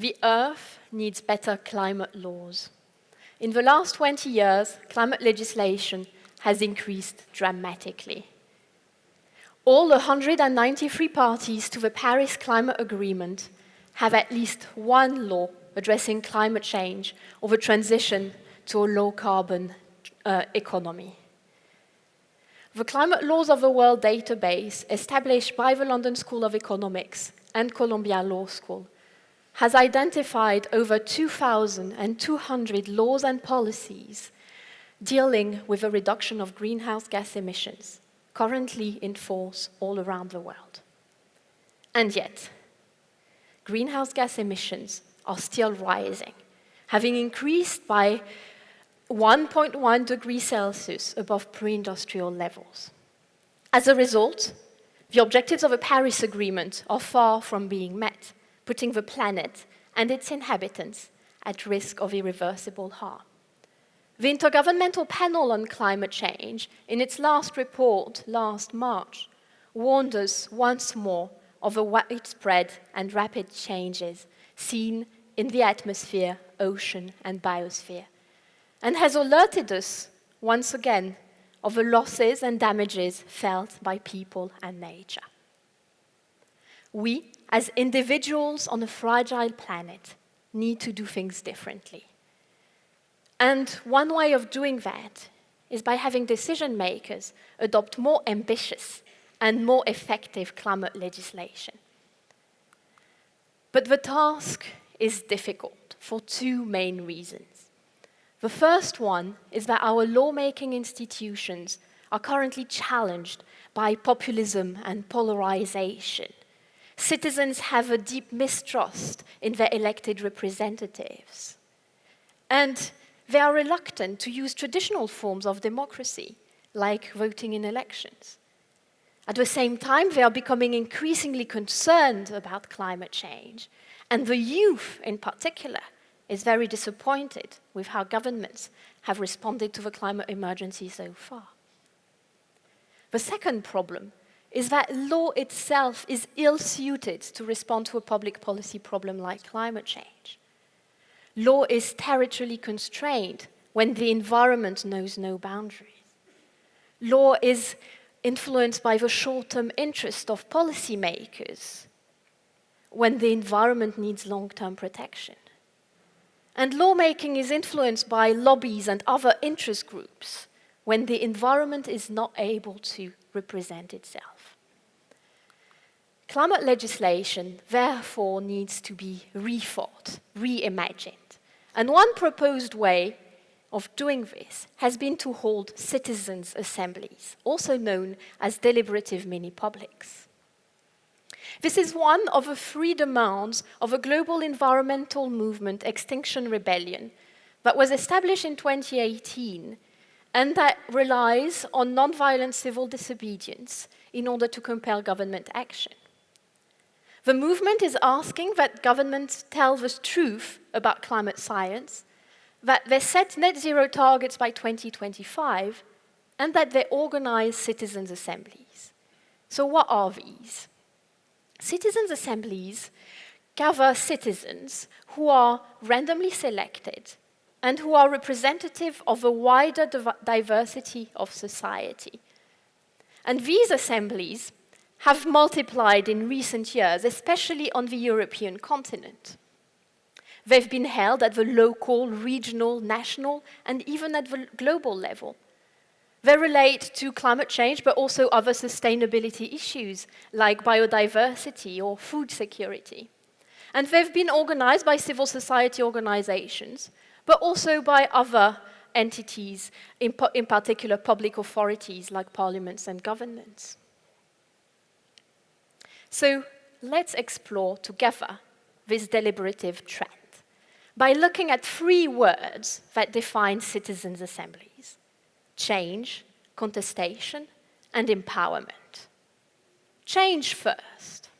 The Earth needs better climate laws. In the last 20 years, climate legislation has increased dramatically. All 193 parties to the Paris Climate Agreement have at least one law addressing climate change or the transition to a low-carbon economy. The Climate Laws of the World database, established by the London School of Economics and Columbia Law School, has identified over 2,200 laws and policies dealing with the reduction of greenhouse gas emissions, currently in force all around the world. And yet, greenhouse gas emissions are still rising, having increased by 1.1 degrees Celsius above pre-industrial levels. As a result, the objectives of the Paris Agreement are far from being met, putting the planet and its inhabitants at risk of irreversible harm. The Intergovernmental Panel on Climate Change, in its last report last March, warned us once more of the widespread and rapid changes seen in the atmosphere, ocean, and biosphere, and has alerted us once again of the losses and damages felt by people and nature. We, as individuals on a fragile planet, need to do things differently. And one way of doing that is by having decision makers adopt more ambitious and more effective climate legislation. But the task is difficult for two main reasons. The first one is that our lawmaking institutions are currently challenged by populism and polarization. Citizens have a deep mistrust in their elected representatives. And they are reluctant to use traditional forms of democracy, like voting in elections. At the same time, they are becoming increasingly concerned about climate change, and the youth in particular is very disappointed with how governments have responded to the climate emergency so far. The second problem is that law itself is ill-suited to respond to a public policy problem like climate change. Law is territorially constrained when the environment knows no boundaries. Law is influenced by the short-term interest of policymakers when the environment needs long-term protection. And lawmaking is influenced by lobbies and other interest groups when the environment is not able to represent itself. Climate legislation, therefore, needs to be rethought, reimagined. And one proposed way of doing this has been to hold citizens' assemblies, also known as deliberative mini-publics. This is one of the three demands of a global environmental movement, Extinction Rebellion, that was established in 2018 and that relies on nonviolent civil disobedience in order to compel government action. The movement is asking that governments tell the truth about climate science, that they set net zero targets by 2025, and that they organize citizens' assemblies. So what are these? Citizens' assemblies gather citizens who are randomly selected and who are representative of a wider diversity of society. And these assemblies have multiplied in recent years, especially on the European continent. They've been held at the local, regional, national, and even at the global level. They relate to climate change, but also other sustainability issues like biodiversity or food security. And they've been organized by civil society organizations, but also by other entities, in particular public authorities like parliaments and governments. So let's explore together this deliberative trend by looking at three words that define citizens' assemblies: change, contestation, and empowerment. Change first.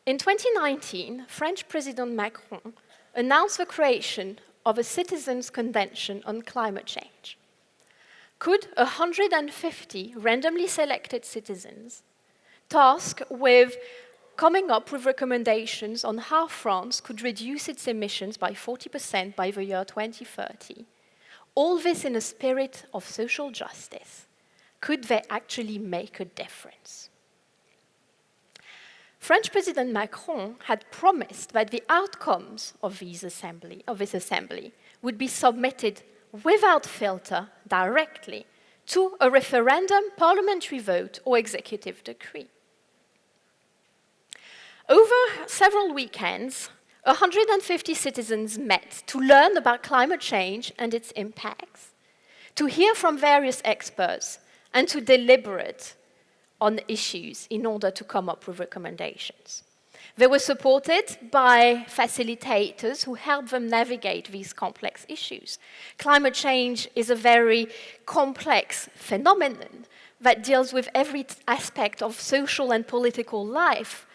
In 2019, French President Macron announced the creation of a citizens' convention on climate change. Could 150 randomly selected citizens tasked with coming up with recommendations on how France could reduce its emissions by 40% by the year 2030. All this in a spirit of social justice. Could they actually make a difference? French President Macron had promised that the outcomes of this assembly would be submitted without filter directly to a referendum, parliamentary vote, or executive decree. Over several weekends, 150 citizens met to learn about climate change and its impacts, to hear from various experts, and to deliberate on issues in order to come up with recommendations. They were supported by facilitators who helped them navigate these complex issues. Climate change is a very complex phenomenon that deals with every aspect of social and political life,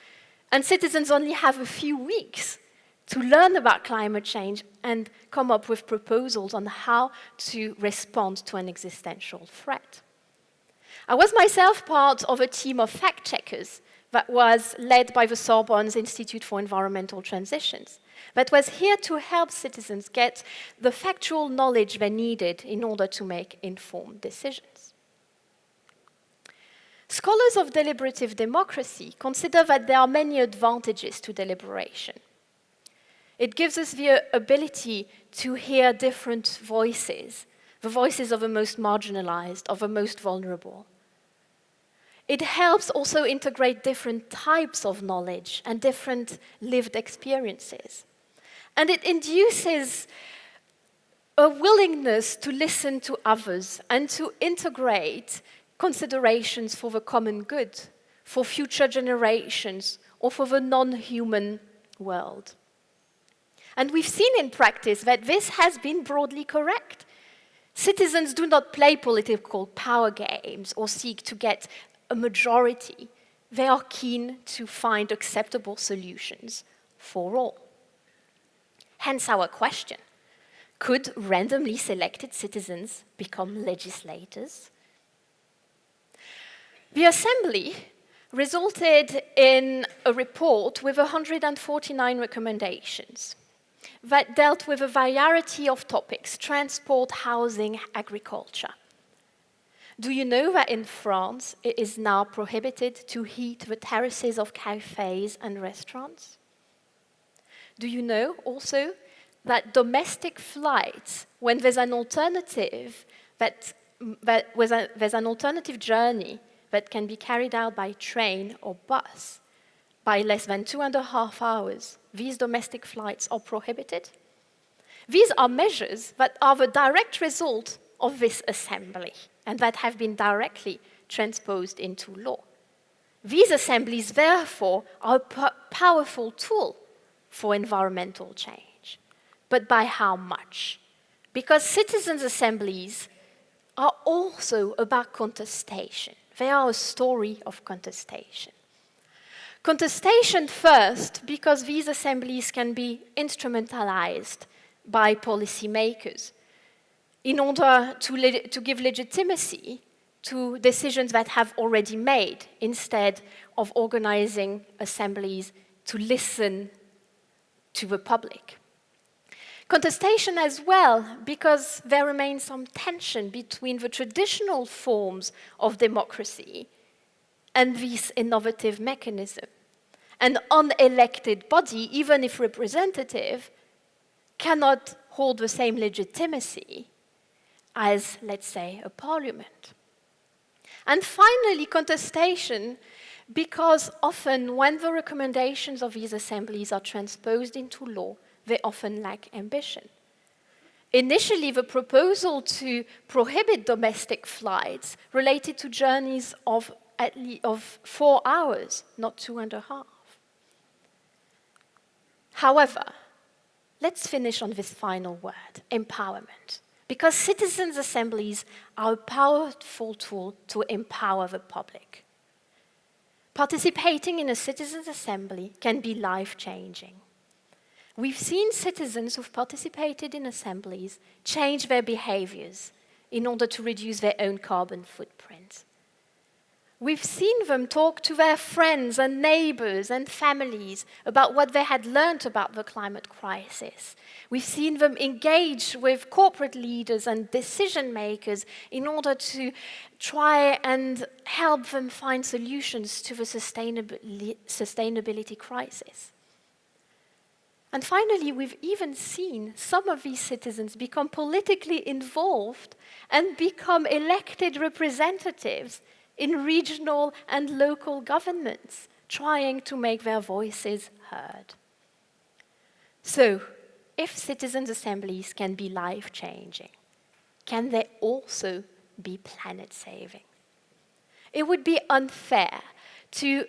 and citizens only have a few weeks to learn about climate change and come up with proposals on how to respond to an existential threat. I was myself part of a team of fact-checkers that was led by the Sorbonne's Institute for Environmental Transitions, that was here to help citizens get the factual knowledge they needed in order to make informed decisions. Scholars of deliberative democracy consider that there are many advantages to deliberation. It gives us the ability to hear different voices, the voices of the most marginalized, of the most vulnerable. It helps also integrate different types of knowledge and different lived experiences. And it induces a willingness to listen to others and to integrate considerations for the common good, for future generations, or for the non-human world. And we've seen in practice that this has been broadly correct. Citizens do not play political power games or seek to get a majority. They are keen to find acceptable solutions for all. Hence our question: could randomly selected citizens become legislators? The assembly resulted in a report with 149 recommendations that dealt with a variety of topics: transport, housing, agriculture. Do you know that in France it is now prohibited to heat the terraces of cafes and restaurants? Do you know also that domestic flights, when there's an alternative there's an alternative journey that can be carried out by train or bus by less than 2.5 hours, these domestic flights are prohibited? These are measures that are the direct result of this assembly and that have been directly transposed into law. These assemblies, therefore, are a powerful tool for environmental change. But by how much? Because citizens' assemblies are also about contestation. They are a story of contestation. Contestation first, because these assemblies can be instrumentalized by policymakers in order to give legitimacy to decisions that have already made, instead of organizing assemblies to listen to the public. Contestation as well, because there remains some tension between the traditional forms of democracy and this innovative mechanism. An unelected body, even if representative, cannot hold the same legitimacy as, let's say, a parliament. And finally, contestation, because often when the recommendations of these assemblies are transposed into law, they often lack ambition. Initially, the proposal to prohibit domestic flights related to journeys of 4 hours, not 2.5. However, let's finish on this final word: empowerment. Because citizens' assemblies are a powerful tool to empower the public. Participating in a citizens' assembly can be life-changing. We've seen citizens who've participated in assemblies change their behaviors in order to reduce their own carbon footprint. We've seen them talk to their friends and neighbors and families about what they had learned about the climate crisis. We've seen them engage with corporate leaders and decision makers in order to try and help them find solutions to the sustainability crisis. And finally, we've even seen some of these citizens become politically involved and become elected representatives in regional and local governments, trying to make their voices heard. So, if citizens' assemblies can be life-changing, can they also be planet-saving? It would be unfair to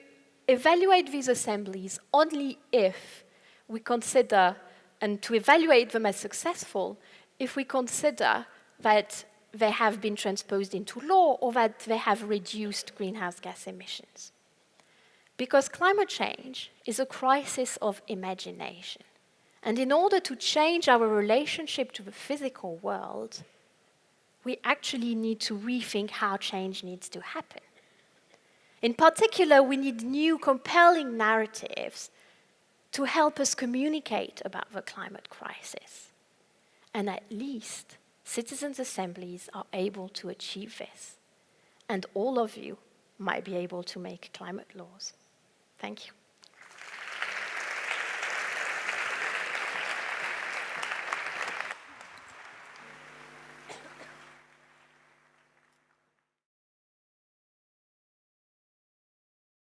evaluate these assemblies only if we consider, and to evaluate them as successful, if we consider that they have been transposed into law or that they have reduced greenhouse gas emissions. Because climate change is a crisis of imagination. And in order to change our relationship to the physical world, we actually need to rethink how change needs to happen. In particular, we need new compelling narratives to help us communicate about the climate crisis. And at least citizens' assemblies are able to achieve this. And all of you might be able to make climate laws. Thank you.